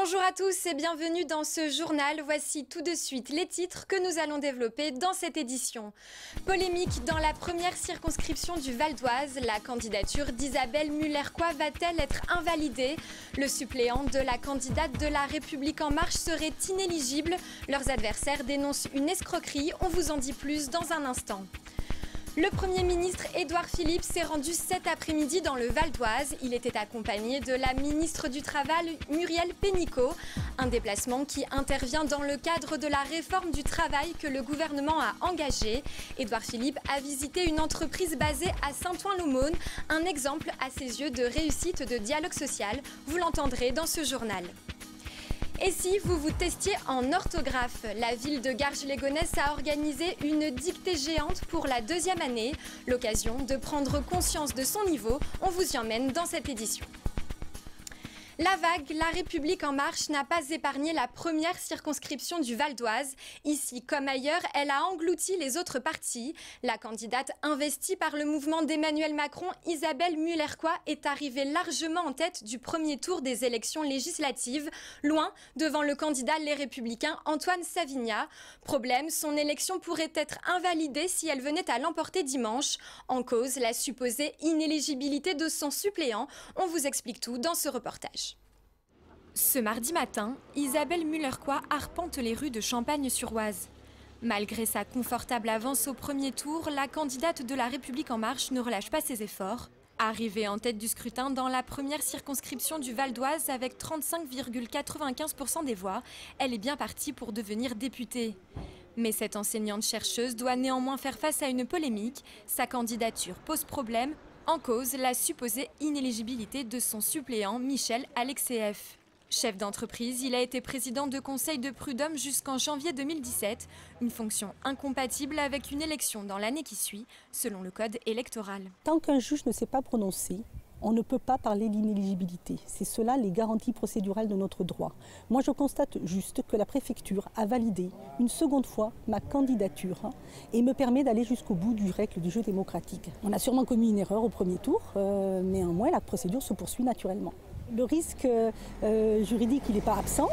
Bonjour à tous et bienvenue dans ce journal. Voici tout de suite les titres que nous allons développer dans cette édition. Polémique dans la première circonscription du Val d'Oise. La candidature d'Isabelle Muller-Coix va-t-elle être invalidée? Le suppléant de la candidate de La République En Marche serait inéligible. Leurs adversaires dénoncent une escroquerie. On vous en dit plus dans un instant. Le Premier ministre Édouard Philippe s'est rendu cet après-midi dans le Val d'Oise. Il était accompagné de la ministre du Travail, Muriel Pénicaud. Un déplacement qui intervient dans le cadre de la réforme du travail que le gouvernement a engagée. Édouard Philippe a visité une entreprise basée à Saint-Ouen-l'Aumône. Un exemple à ses yeux de réussite de dialogue social. Vous l'entendrez dans ce journal. Et si vous vous testiez en orthographe, la ville de Garges-les-Gonesse a organisé une dictée géante pour la deuxième année. L'occasion de prendre conscience de son niveau, on vous y emmène dans cette édition. La vague La République En Marche n'a pas épargné la première circonscription du Val d'Oise. Ici comme ailleurs, elle a englouti les autres partis. La candidate investie par le mouvement d'Emmanuel Macron, Isabelle Muller-Coix, est arrivée largement en tête du premier tour des élections législatives, loin devant le candidat Les Républicains Antoine Savinha. Problème, son élection pourrait être invalidée si elle venait à l'emporter dimanche. En cause, la supposée inéligibilité de son suppléant. On vous explique tout dans ce reportage. Ce mardi matin, Isabelle Muller-Coix arpente les rues de Champagne-sur-Oise. Malgré sa confortable avance au premier tour, la candidate de La République En Marche ne relâche pas ses efforts. Arrivée en tête du scrutin dans la première circonscription du Val d'Oise avec 35,95% des voix, elle est bien partie pour devenir députée. Mais cette enseignante-chercheuse doit néanmoins faire face à une polémique. Sa candidature pose problème. En cause, la supposée inéligibilité de son suppléant Michel Alexeev. Chef d'entreprise, il a été président de conseil de prud'homme jusqu'en janvier 2017, une fonction incompatible avec une élection dans l'année qui suit, selon le code électoral. Tant qu'un juge ne s'est pas prononcé, on ne peut pas parler d'inéligibilité. C'est cela les garanties procédurales de notre droit. Moi, je constate juste que la préfecture a validé une seconde fois ma candidature et me permet d'aller jusqu'au bout du règle du jeu démocratique. On a sûrement commis une erreur au premier tour, néanmoins la procédure se poursuit naturellement. Le risque juridique, il n'est pas absent.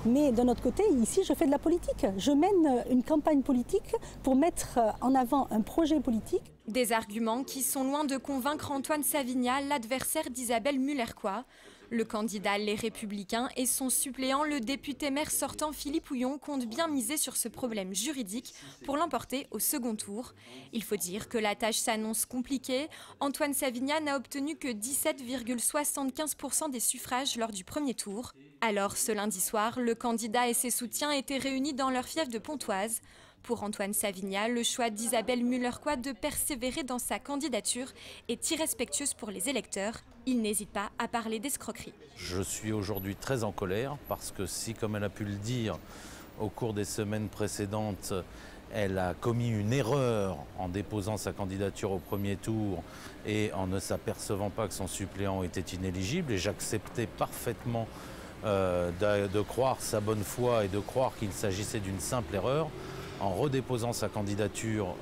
Mais d'un autre côté, ici, je fais de la politique. Je mène une campagne politique pour mettre en avant un projet politique. Des arguments qui sont loin de convaincre Antoine Savinha, l'adversaire d'Isabelle Muller-Coix. Le candidat Les Républicains et son suppléant, le député maire sortant Philippe Houillon, comptent bien miser sur ce problème juridique pour l'emporter au second tour. Il faut dire que la tâche s'annonce compliquée. Antoine Savinha n'a obtenu que 17,75% des suffrages lors du premier tour. Alors, ce lundi soir, le candidat et ses soutiens étaient réunis dans leur fief de Pontoise. Pour Antoine Savinha, le choix d'Isabelle Muller-Coix de persévérer dans sa candidature est irrespectueux pour les électeurs. Il n'hésite pas à parler d'escroquerie. Je suis aujourd'hui très en colère parce que si, comme elle a pu le dire au cours des semaines précédentes, elle a commis une erreur en déposant sa candidature au premier tour et en ne s'apercevant pas que son suppléant était inéligible, et j'acceptais parfaitement de croire sa bonne foi et de croire qu'il s'agissait d'une simple erreur. En redéposant sa candidature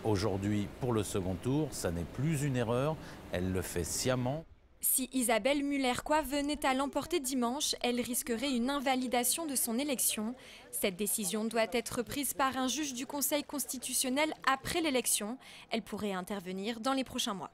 aujourd'hui pour le second tour, ça n'est plus une erreur, elle le fait sciemment. Si Isabelle Muller-Coix venait à l'emporter dimanche, elle risquerait une invalidation de son élection. Cette décision doit être prise par un juge du Conseil constitutionnel après l'élection. Elle pourrait intervenir dans les prochains mois.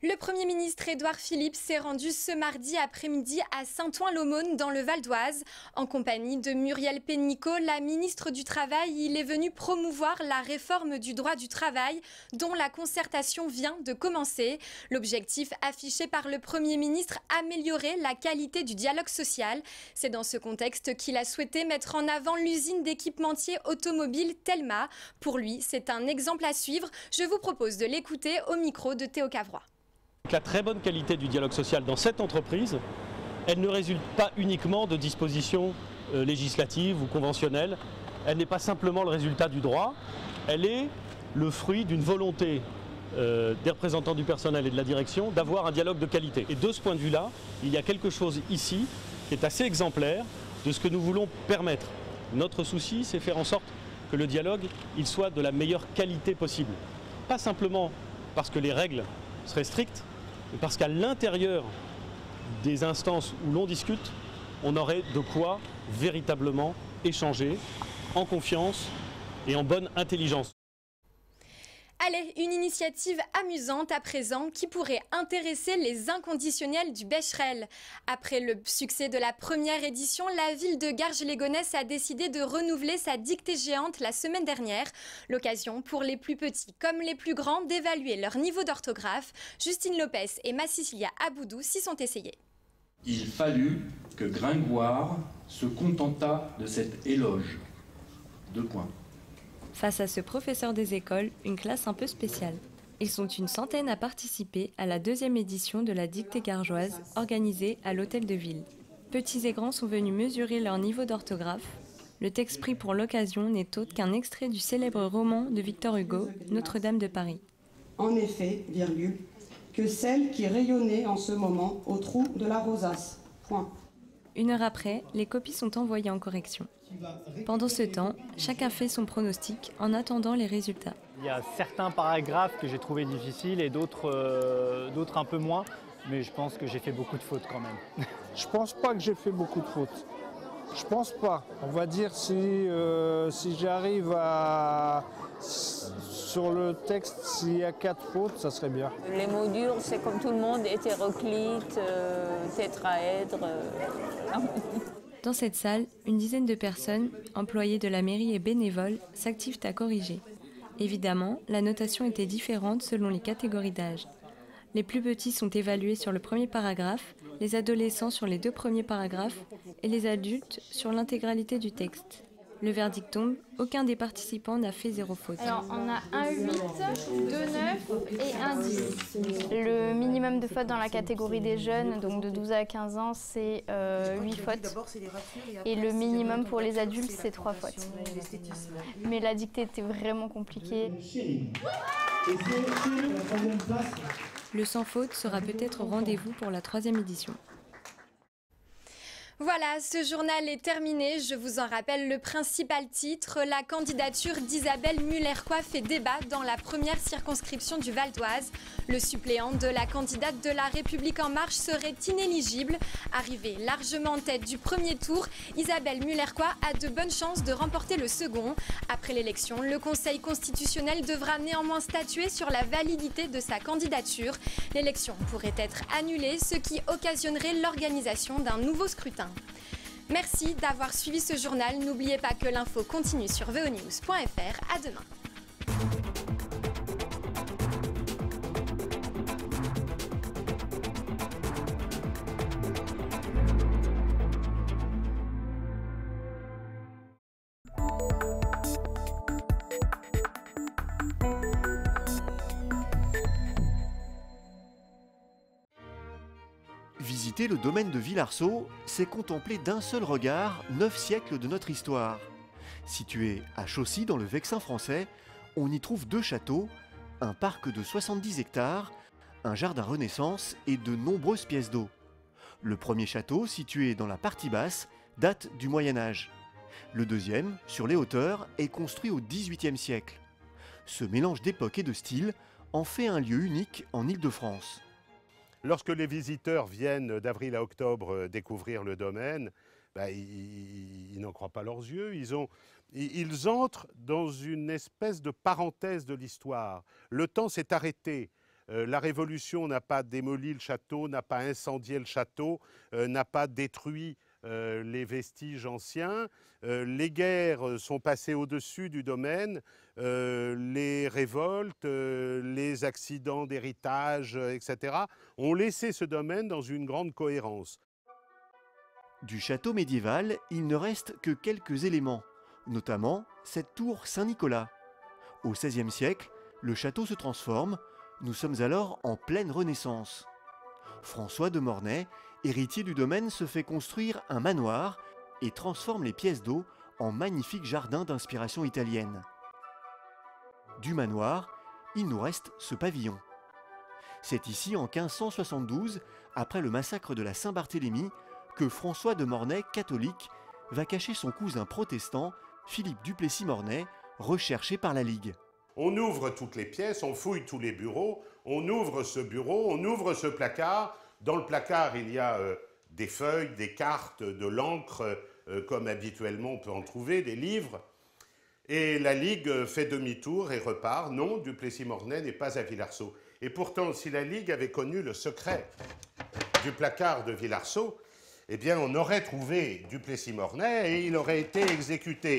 Le Premier ministre Édouard Philippe s'est rendu ce mardi après-midi à Saint-Ouen-l'Aumône dans le Val d'Oise. En compagnie de Muriel Pénicaud, la ministre du Travail, il est venu promouvoir la réforme du droit du travail dont la concertation vient de commencer. L'objectif affiché par le Premier ministre, améliorer la qualité du dialogue social. C'est dans ce contexte qu'il a souhaité mettre en avant l'usine d'équipementiers automobiles Telma. Pour lui, c'est un exemple à suivre. Je vous propose de l'écouter au micro de Théo Cavrois. La très bonne qualité du dialogue social dans cette entreprise, elle ne résulte pas uniquement de dispositions législatives ou conventionnelles. Elle n'est pas simplement le résultat du droit, elle est le fruit d'une volonté des représentants du personnel et de la direction d'avoir un dialogue de qualité. Et de ce point de vue-là, il y a quelque chose ici qui est assez exemplaire de ce que nous voulons permettre. Notre souci, c'est faire en sorte que le dialogue il soit de la meilleure qualité possible. Pas simplement parce que les règles seraient strictes, mais parce qu'à l'intérieur des instances où l'on discute, on aurait de quoi véritablement échanger en confiance et en bonne intelligence. Allez, une initiative amusante à présent qui pourrait intéresser les inconditionnels du Becherel. Après le succès de la première édition, la ville de Garges-les-Gonesse a décidé de renouveler sa dictée géante la semaine dernière. L'occasion pour les plus petits comme les plus grands d'évaluer leur niveau d'orthographe. Justine Lopez et Massilia Aboudou s'y sont essayés. Il fallut que Gringoire se contentât de cet éloge. 2 points. Face à ce professeur des écoles, une classe un peu spéciale. Ils sont une centaine à participer à la 2e édition de la dictée gargeoise organisée à l'Hôtel de Ville. Petits et grands sont venus mesurer leur niveau d'orthographe. Le texte pris pour l'occasion n'est autre qu'un extrait du célèbre roman de Victor Hugo, Notre-Dame de Paris. En effet, virgule, que celle qui rayonnait en ce moment au trou de la rosace. Point. 1 heure après, les copies sont envoyées en correction. Pendant ce temps, chacun fait son pronostic en attendant les résultats. Il y a certains paragraphes que j'ai trouvés difficiles et d'autres un peu moins, mais je pense que j'ai fait beaucoup de fautes quand même. Je pense pas que j'ai fait beaucoup de fautes. Je pense pas. On va dire si j'arrive à... Sur le texte, s'il y a 4 fautes, ça serait bien. Les mots durs, c'est comme tout le monde, hétéroclite, tétraèdre. Dans cette salle, une dizaine de personnes, employées de la mairie et bénévoles, s'activent à corriger. Évidemment, la notation était différente selon les catégories d'âge. Les plus petits sont évalués sur le premier paragraphe, les adolescents sur les 2 premiers paragraphes et les adultes sur l'intégralité du texte. Le verdict tombe, aucun des participants n'a fait 0 faute. Alors on a un 8, 2 9 et un 10. Le minimum de fautes dans la catégorie des jeunes, donc de 12 à 15 ans, c'est 8 fautes. Et le minimum pour les adultes, c'est 3 fautes. Mais la dictée était vraiment compliquée. Le sans faute sera peut-être au rendez-vous pour la 3e édition. Voilà, ce journal est terminé. Je vous en rappelle le principal titre. La candidature d'Isabelle Muller-Coix fait débat dans la première circonscription du Val d'Oise. Le suppléant de la candidate de La République En Marche serait inéligible. Arrivée largement en tête du premier tour, Isabelle Muller-Coix a de bonnes chances de remporter le second. Après l'élection, le Conseil constitutionnel devra néanmoins statuer sur la validité de sa candidature. L'élection pourrait être annulée, ce qui occasionnerait l'organisation d'un nouveau scrutin. Merci d'avoir suivi ce journal. N'oubliez pas que l'info continue sur veonews.fr. À demain. Visiter le domaine de Villarceau, c'est contempler d'un seul regard 9 siècles de notre histoire. Situé à Chaussy dans le Vexin français, on y trouve 2 châteaux, un parc de 70 hectares, un jardin Renaissance et de nombreuses pièces d'eau. Le premier château, situé dans la partie basse, date du Moyen-Âge. Le deuxième, sur les hauteurs, est construit au XVIIIe siècle. Ce mélange d'époque et de style en fait un lieu unique en Île-de-France. Lorsque les visiteurs viennent d'avril à octobre découvrir le domaine, ils n'en croient pas leurs yeux. Ils entrent dans une espèce de parenthèse de l'histoire. Le temps s'est arrêté. La Révolution n'a pas démoli le château, n'a pas incendié le château, n'a pas détruit les vestiges anciens. Les guerres sont passées au-dessus du domaine, les révoltes, les accidents d'héritage, etc. ont laissé ce domaine dans une grande cohérence. Du château médiéval, il ne reste que quelques éléments, notamment cette tour Saint-Nicolas. Au XVIe siècle, le château se transforme. Nous sommes alors en pleine Renaissance. François de Mornay, héritier du domaine, se fait construire un manoir et transforme les pièces d'eau en magnifiques jardins d'inspiration italienne. Du manoir, il nous reste ce pavillon. C'est ici, en 1572, après le massacre de la Saint-Barthélemy, que François de Mornay, catholique, va cacher son cousin protestant, Philippe Duplessis-Mornay, recherché par la Ligue. On ouvre toutes les pièces, on fouille tous les bureaux, on ouvre ce bureau, on ouvre ce placard, Dans le placard, il y a des feuilles, des cartes, de l'encre, comme habituellement on peut en trouver, des livres. Et la Ligue fait demi-tour et repart. Non, Duplessis-Mornay n'est pas à Villarceau. Et pourtant, si la Ligue avait connu le secret du placard de Villarceau, eh bien, on aurait trouvé Duplessis-Mornay et il aurait été exécuté.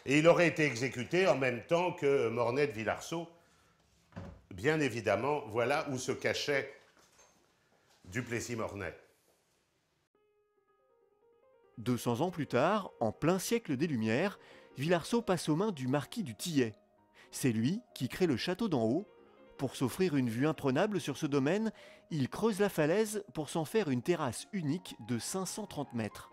Et il aurait été exécuté en même temps que Mornay de Villarceau. Bien évidemment, voilà où se cachait Duplessis-Mornay. 200 ans plus tard, en plein siècle des Lumières, Villarceau passe aux mains du marquis du Tillet. C'est lui qui crée le château d'en haut. Pour s'offrir une vue imprenable sur ce domaine, il creuse la falaise pour s'en faire une terrasse unique de 530 mètres.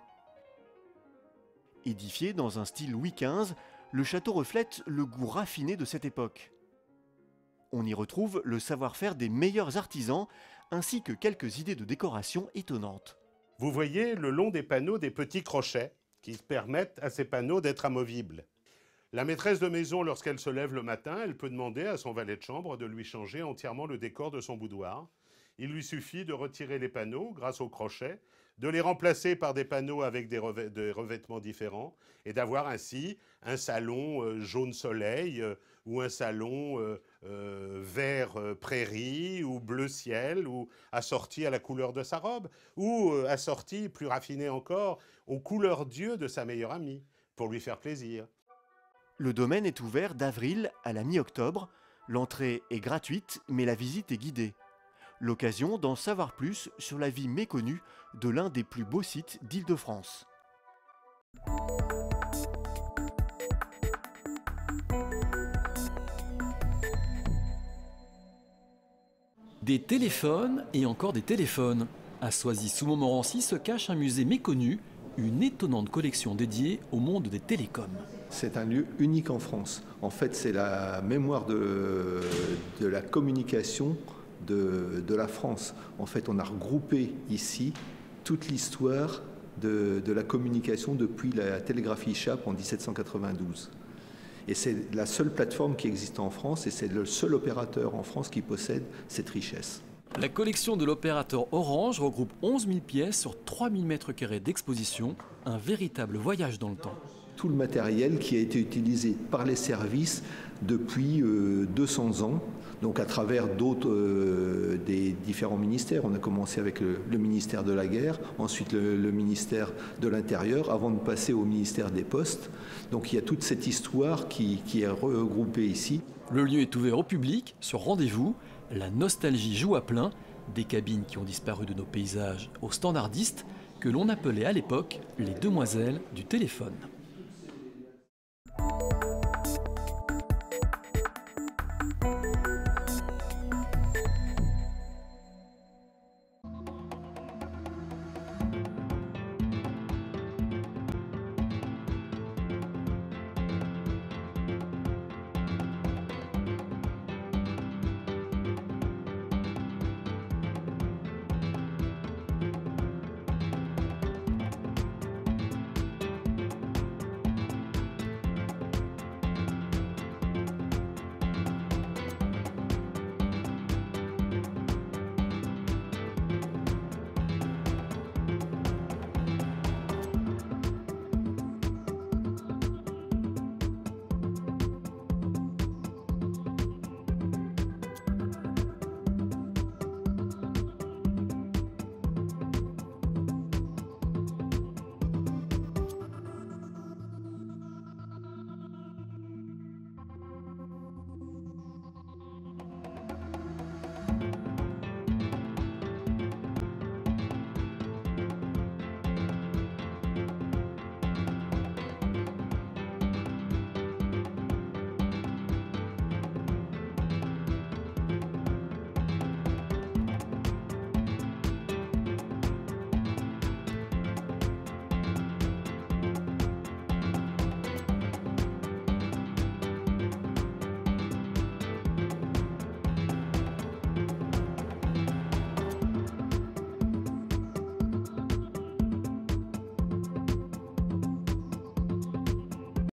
Édifié dans un style Louis XV, le château reflète le goût raffiné de cette époque. On y retrouve le savoir-faire des meilleurs artisans, ainsi que quelques idées de décoration étonnantes. Vous voyez le long des panneaux des petits crochets qui permettent à ces panneaux d'être amovibles. La maîtresse de maison, lorsqu'elle se lève le matin, elle peut demander à son valet de chambre de lui changer entièrement le décor de son boudoir. Il lui suffit de retirer les panneaux grâce aux crochets, de les remplacer par des panneaux avec des revêtements différents et d'avoir ainsi un salon jaune soleil ou un salon vert prairie ou bleu ciel ou assorti à la couleur de sa robe ou assorti, plus raffiné encore, aux couleurs d'yeux de sa meilleure amie pour lui faire plaisir. Le domaine est ouvert d'avril à la mi-octobre. L'entrée est gratuite, mais la visite est guidée. L'occasion d'en savoir plus sur la vie méconnue de l'un des plus beaux sites d'Île-de-France. Des téléphones et encore des téléphones. À Soisy-sous-Montmorency se cache un musée méconnu, une étonnante collection dédiée au monde des télécoms. C'est un lieu unique en France. En fait, c'est la mémoire de la communication de la France. En fait, on a regroupé ici toute l'histoire de la communication depuis la télégraphie Chappe en 1792. Et c'est la seule plateforme qui existe en France et c'est le seul opérateur en France qui possède cette richesse. La collection de l'opérateur Orange regroupe 11 000 pièces sur 3 000 m² d'exposition, un véritable voyage dans le temps. Tout le matériel qui a été utilisé par les services depuis 200 ans, donc à travers des différents ministères. On a commencé avec le ministère de la Guerre, ensuite le ministère de l'Intérieur, avant de passer au ministère des Postes. Donc il y a toute cette histoire qui est regroupée ici. Le lieu est ouvert au public, sur rendez-vous. La nostalgie joue à plein, des cabines qui ont disparu de nos paysages aux standardistes, que l'on appelait à l'époque les demoiselles du téléphone.